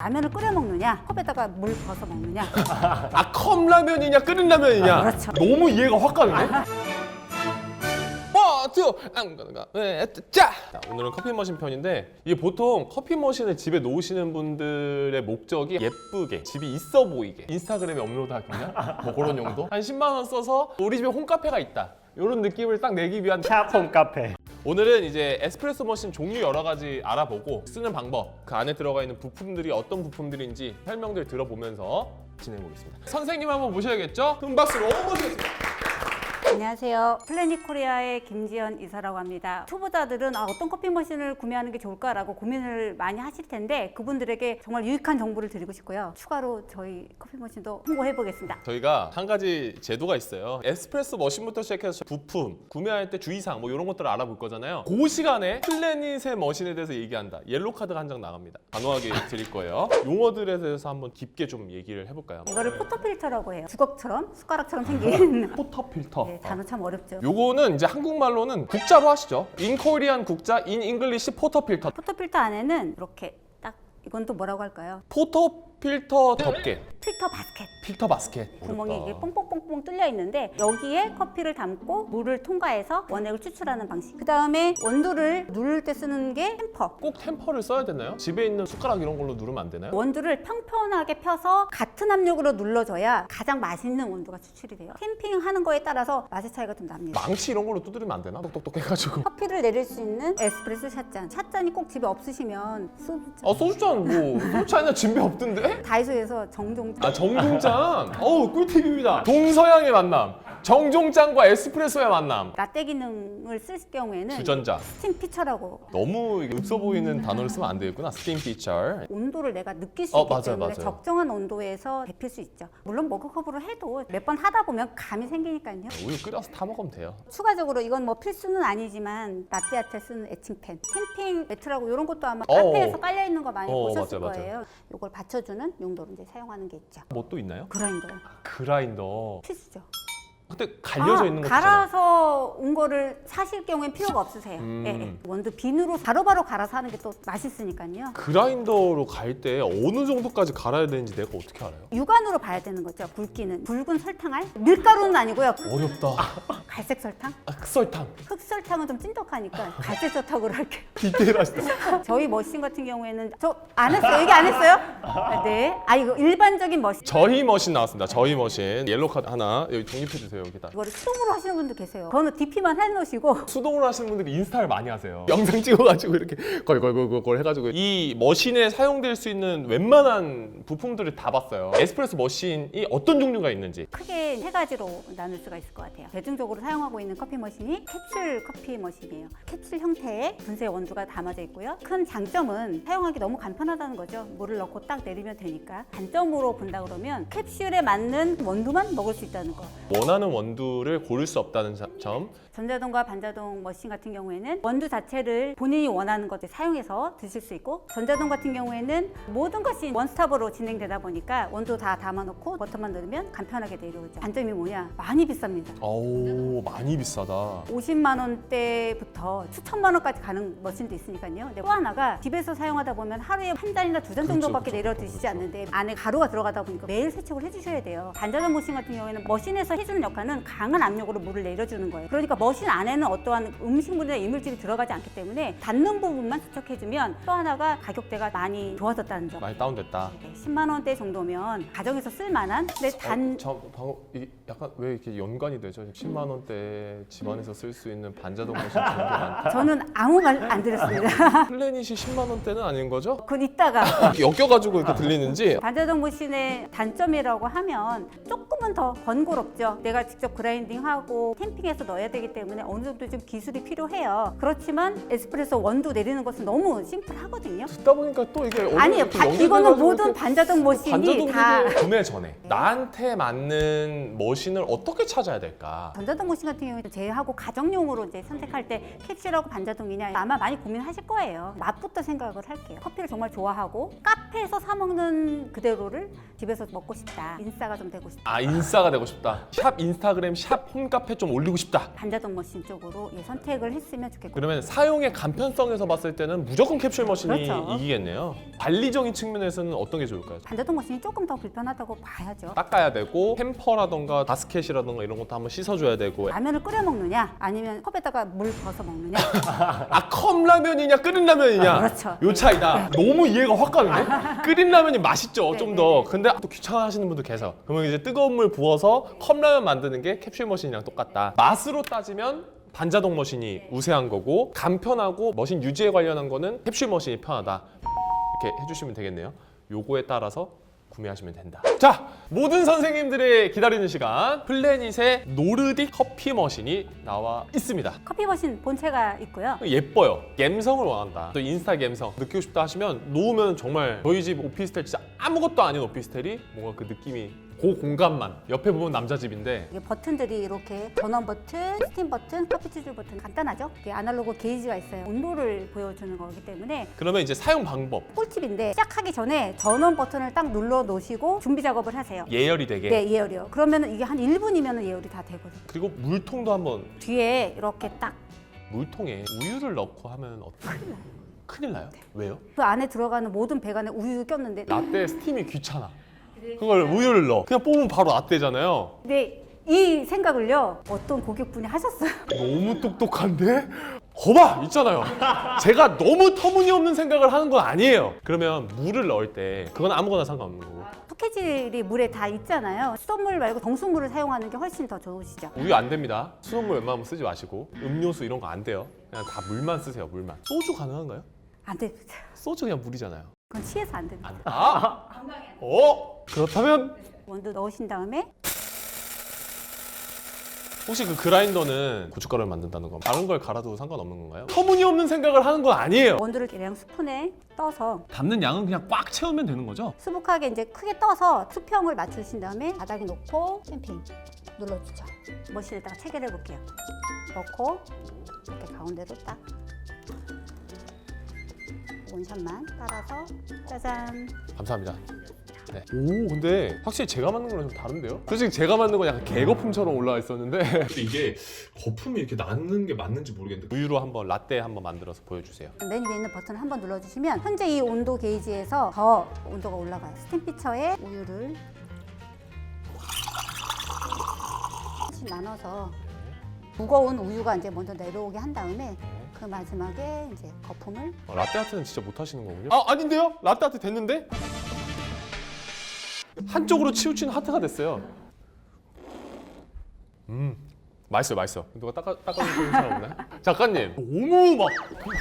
라면을 끓여 먹느냐, 컵에다가 물 부어서 먹느냐. 아, 컵라면이냐 끓인 라면이냐. 그렇죠. 너무 이해가 확 가네. 자, 오늘은 커피 머신 편인데 이게 보통 커피 머신을 집에 놓으시는 분들의 목적이 예쁘게 집이 있어 보이게 인스타그램에 업로드하기냐 뭐 그런 용도. 한 10만 원 써서 우리 집에 홈카페가 있다 이런 느낌을 딱 내기 위한 샵홈 카페. 오늘은 이제 에스프레소 머신 종류 여러 가지 알아보고 쓰는 방법, 그 안에 들어가 있는 부품들이 어떤 부품들인지 설명들 들어보면서 진행해 보겠습니다. 선생님 한번 모셔야겠죠? 큰 박수로 모시겠습니다. 안녕하세요. 플래닛 코리아의 김지연 이사라고 합니다. 초보자들은 어떤 커피 머신을 구매하는 게 좋을까라고 고민을 많이 하실 텐데 그분들에게 정말 유익한 정보를 드리고 싶고요. 추가로 저희 커피 머신도 홍보해 보겠습니다. 저희가 한 가지 제도가 있어요. 에스프레소 머신부터 시작해서 부품, 구매할 때 주의사항 뭐 이런 것들을 알아볼 거잖아요. 그 시간에 플래닛의 머신에 대해서 얘기한다. 옐로 카드가 한 장 나갑니다. 단호하게 드릴 거예요. 용어들에 대해서 한번 깊게 좀 얘기를 해볼까요? 이거를 포터필터라고 해요. 주걱처럼 숟가락처럼 생긴 포터 필터. 네, 단어 참 어렵죠. 요거는 이제 한국말로는 국자로 하시죠. 인 코리안 국자, 인 잉글리시 포터 필터. 포터필터 안에는 이렇게 딱 이건 또 뭐라고 할까요? 포터 필터 덮개. 필터 바스켓. 필터 바스켓. 구멍이 어렵다. 이게 뽕뽕뽕뽕 뚫려 있는데 여기에 커피를 담고 물을 통과해서 원액을 추출하는 방식. 그 다음에 원두를 누를 때 쓰는 게 템퍼. 꼭 템퍼를 써야 되나요? 집에 있는 숟가락 이런 걸로 누르면 안 되나요? 원두를 평평하게 펴서 같은 압력으로 눌러줘야 가장 맛있는 원두가 추출이 돼요. 캠핑하는 거에 따라서 맛의 차이가 좀 납니다. 망치 이런 걸로 두드리면 안 되나? 똑똑똑 해가지고. 커피를 내릴 수 있는 에스프레소 샷잔. 샷잔이 꼭 집에 없으시면 소주잔. 소주잔 뭐 소주잔이나 진배 없던데? 다이소에서 정종잔. 아, 정종짠. 어우, 꿀팁입니다. 동서양의 만남. 정종짠과 에스프레소의 만남. 라떼 기능을 쓸 경우에는 주전자. 스팀 피처라고 너무 이게 없어 보이는 단어를 쓰면 안 되겠구나. 스팀 피처. 온도를 내가 느낄 수 있기 맞아요, 때문에 맞아요. 적정한 온도에서 데필 수 있죠. 물론 머그컵으로 해도 몇 번 하다 보면 감이 생기니까요. 우유 끓여서 타 먹으면 돼요. 추가적으로 이건 뭐 필수는 아니지만 라떼아트 쓰는 애칭펜, 캠핑 매트라고 이런 것도 아마 어어. 카페에서 깔려 있는 거 많이 보셨을 맞아요, 거예요. 이걸 받쳐주는 용도로 이제 사용하는 게 있죠. 뭐 또 있나요? 그라인더 그라인더. 필수죠. 근데 갈려져 있는 거 있잖아요. 갈아서 온 거를 사실 경우엔 필요가 없으세요. 음. 예, 예. 원두 비누로 바로바로 갈아서 하는 게 또 맛있으니까요. 그라인더로 갈 때 어느 정도까지 갈아야 되는지 내가 어떻게 알아요? 육안으로 봐야 되는 거죠. 굵기는 굵은 설탕알, 밀가루는 아니고요. 어렵다. 갈색 설탕, 흑설탕. 흑설탕은 좀 찐득하니까 갈색 설탕으로 할게요. 디테일하시다. 저희 머신 같은 경우에는 저 안 했어요. 얘기 안 했어요? 네. 이거 일반적인 머신. 저희 머신 나왔습니다. 저희 머신. 옐로 카드 하나 여기 독립해 주세요. 여기다. 이거를 수동으로 하시는 분도 계세요. 저는 DP만 해놓으시고 수동으로 하시는 분들이 인스타를 많이 하세요. 영상 찍어가지고 이렇게 걸 해가지고 이 머신에 사용될 수 있는 웬만한 부품들을 다 봤어요. 에스프레소 머신이 어떤 종류가 있는지. 크게 세 가지로 나눌 수가 있을 것 같아요. 대중적으로 사용하고 있는 커피 머신이 캡슐 커피 머신이에요. 캡슐 형태의 분쇄 원두가 담아져 있고요. 큰 장점은 사용하기 너무 간편하다는 거죠. 물을 넣고 딱 내리면 되니까. 단점으로 본다 그러면 캡슐에 맞는 원두만 먹을 수 있다는 거. 원하는 원두를 고를 수 없다는 점. 전자동과 반자동 머신 같은 경우에는 원두 자체를 본인이 원하는 것을 사용해서 드실 수 있고, 전자동 같은 경우에는 모든 것이 원스톱으로 진행되다 보니까 원두 다 담아놓고 버튼만 누르면 간편하게 내려오죠. 단점이 뭐냐? 많이 비쌉니다. 오, 많이 비싸다. 50만 원대부터 수천만 원까지 가는 머신도 있으니까요. 근데 또 하나가 집에서 사용하다 보면 하루에 한 잔이나 두 잔 정도밖에 내려 드시지 않는데 안에 가루가 들어가다 보니까 매일 세척을 해주셔야 돼요. 반자동 머신 같은 경우에는 머신에서 해주는 역할은 강한 압력으로 물을 내려주는 거예요. 그러니까 머신 안에는 어떠한 음식물이나 이물질이 들어가지 않기 때문에 닿는 부분만 세척해주면 또 하나가 가격대가 많이 좋아졌다는 점. 많이 다운됐다. 네, 10만 원대 정도면 가정에서 쓸만한 근데 저 방금 이게 약간 왜 이렇게 연관이 되죠? 10만 원대 집안에서 쓸 수 있는 반자동 머신 그런 게 많다. 저는 아무 말 안 드렸습니다. 플래닛이 10만 원대는 아닌 거죠? 그건 이따가 엮여가지고 이렇게 들리는지. 반자동 머신의 단점이라고 하면 조금은 더 번거롭죠. 내가 직접 그라인딩하고 캠핑해서 넣어야 되기 때문에 어느 정도 좀 기술이 필요해요. 그렇지만 에스프레소 원두 내리는 것은 너무 심플하거든요. 듣다 보니까 또 이게 아니에요. 이거는 모든 반자동 머신이 다 구매 전에 나한테 맞는 머신을 어떻게 찾아야 될까? 전자동 머신 같은 경우에는 제하고 가정용으로 이제 선택할 때 캡슐하고 반자동이냐 아마 많이 고민하실 거예요. 맛부터 생각을 할게요. 커피를 정말 좋아하고 카페에서 사 먹는 그대로를 집에서 먹고 싶다. 인싸가 좀 되고 싶다. 아, 인싸가 되고 싶다. 샵 인스타그램, 샵 홈카페 좀 올리고 싶다. 반자동 머신 쪽으로 선택을 했으면 좋겠고. 그러면 사용의 간편성에서 봤을 때는 무조건 캡슐 머신이 그렇죠. 이기겠네요. 관리적인 측면에서는 어떤 게 좋을까요? 반자동 머신이 조금 더 불편하다고 봐야죠. 닦아야 되고 햄퍼라던가 바스켓이라던가 이런 것도 한번 씻어줘야 되고. 라면을 끓여 먹느냐 아니면 컵에다가 물 부어서 먹느냐. 아, 컵라면이냐 끓인 라면이냐. 그렇죠. 요 차이다. 너무 이해가 확 가는데? 끓인 라면이 맛있죠, 네, 좀 네, 더. 네. 근데 또 귀찮아하시는 분도 계세요. 그러면 이제 뜨거운 물 부어서 컵라면 만드는 게 캡슐 머신이랑 똑같다. 맛으로 따지면 반자동 머신이 우세한 거고, 간편하고 머신 유지에 관련한 거는 캡슐 머신이 편하다. 이렇게 해주시면 되겠네요. 요거에 따라서 구매하시면 된다. 자, 모든 선생님들의 기다리는 시간, 플래닛의 노르딕 커피 머신이 나와 있습니다. 커피 머신 본체가 있고요. 예뻐요. 갬성을 원한다. 또 인스타 갬성 느끼고 싶다 하시면 놓으면 정말 저희 집 오피스텔 진짜 아무것도 아닌 오피스텔이 뭔가 그 느낌이 그 공간만. 옆에 보면 남자 집인데 이게 버튼들이 이렇게 전원 버튼, 스팀 버튼, 커피 추출 버튼 간단하죠? 이게 아날로그 게이지가 있어요. 온도를 보여주는 거기 때문에 그러면 이제 사용 방법 꿀팁인데 시작하기 전에 전원 버튼을 딱 눌러 놓으시고 준비 작업을 하세요. 예열이 되게. 네, 예열이요. 그러면 이게 한 1분이면 예열이 다 되거든요. 그리고 물통도 한번 뒤에 이렇게 딱 그 물통에 우유를 넣고 하면 큰일 나요? 왜요? 안에 들어가는 모든 배관에 우유 꼈는데 라떼 스팀이 귀찮아. 그걸 우유를 넣어. 그냥 뽑으면 바로 라떼잖아요. 네, 이 생각을요 어떤 고객분이 하셨어요. 너무 똑똑한데? 거봐! 있잖아요. 제가 너무 터무니없는 생각을 하는 건 아니에요. 그러면 물을 넣을 때 그건 아무거나 상관없는 거고. 포케질이 물에 다 있잖아요. 수돗물 말고 정수물을 사용하는 게 훨씬 더 좋으시죠. 우유 안 됩니다. 수돗물 웬만하면 쓰지 마시고 음료수 이런 거 안 돼요. 그냥 다 물만 쓰세요. 물만. 소주 가능한가요? 안 됩니다. 소주 그냥 물이잖아요. 그건 취해서 안 됩니다. 아! 그렇다면 원두 넣으신 다음에 혹시 그 그라인더는 고춧가루를 만든다는 거 다른 걸 갈아도 상관없는 건가요? 터무니없는 생각을 하는 건 아니에요. 원두를 대량 스푼에 떠서 담는 양은 그냥 꽉 채우면 되는 거죠? 수북하게 이제 크게 떠서 수평을 맞추신 다음에 바닥에 놓고 캠핑 눌러주죠. 머신에다가 체결해 볼게요. 넣고 이렇게 가운데로 딱 원샷만 따라서 짜잔. 감사합니다. 네. 오, 근데 확실히 제가 만든 거랑 좀 다른데요? 솔직히 제가 만든 건 약간 개거품처럼 올라와 있었는데 근데 이게 거품이 이렇게 나는 게 맞는지 모르겠는데 우유로 한번 라떼 한번 만들어서 보여주세요. 맨 위에 있는 버튼을 한번 눌러주시면 현재 이 온도 게이지에서 더 온도가 올라가요. 스팀 피처에 우유를 하나씩 나눠서 무거운 우유가 이제 먼저 내려오게 한 다음에 그 마지막에 이제 거품을 라떼 아트는 진짜 못 하시는 거군요? 아, 아닌데요? 라떼 아트 됐는데? 한쪽으로 치우친 하트가 됐어요. 맛있어요, 맛있어. 누가 닦아주는 사람 없나요? 작가님, 너무 막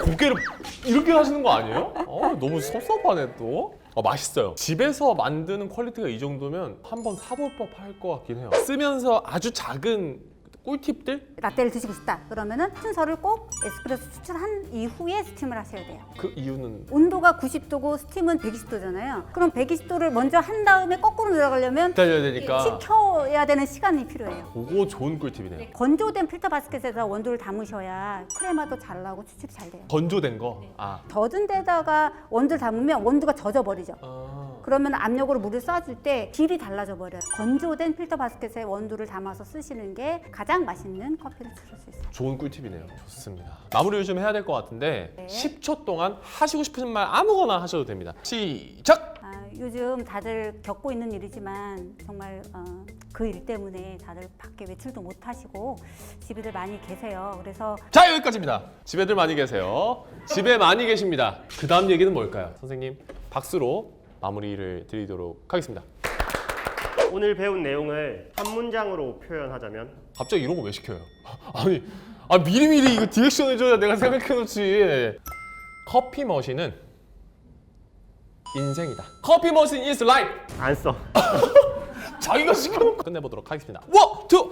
고개를 이렇게 하시는 거 아니에요? 너무 섭섭하네 또. 맛있어요. 집에서 만드는 퀄리티가 이 정도면 한번 사볼 법할 것 같긴 해요. 쓰면서 아주 작은 꿀팁들? 라떼를 드시고 싶다 그러면은 순서를 꼭 에스프레소 추출한 이후에 스팀을 하셔야 돼요. 그 이유는 온도가 90도고 스팀은 120도잖아요. 그럼 120도를 먼저 한 다음에 거꾸로 내려가려면 기다려야 되니까. 식혀야 되는 시간이 필요해요. 그거 좋은 꿀팁이네요. 건조된 필터 바스켓에다 원두를 담으셔야 크레마도 잘 나오고 추출이 잘 돼요. 건조된 거? 아. 젖은 데다가 원두를 담으면 원두가 젖어버리죠. 아. 그러면 압력으로 물을 쏴줄 때 질이 달라져 버려요. 건조된 필터 바스켓에 원두를 담아서 쓰시는 게 가장 맛있는 커피를 드실 수 있어요. 좋은 꿀팁이네요. 좋습니다. 마무리를 좀 해야 될 것 같은데 네. 10초 동안 하시고 싶은 말 아무거나 하셔도 됩니다. 시작! 요즘 다들 겪고 있는 일이지만 정말 그 일 때문에 다들 밖에 외출도 못 하시고 집에들 많이 계세요. 그래서 자, 여기까지입니다. 집에들 많이 계세요. 집에 많이 계십니다. 그 다음 얘기는 뭘까요? 선생님, 박수로 마무리를 드리도록 하겠습니다. 오늘 배운 내용을 한 문장으로 표현하자면 갑자기 이런 거 왜 시켜요? 아니, 미리미리 이거 디렉션 해줘야 내가 생각해놓지. 커피 머신은 인생이다. 커피 머신 is life. 안 써. 자기가 시켜놓고 끝내보도록 하겠습니다. 원, 투,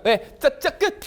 네, 짜짜 끝.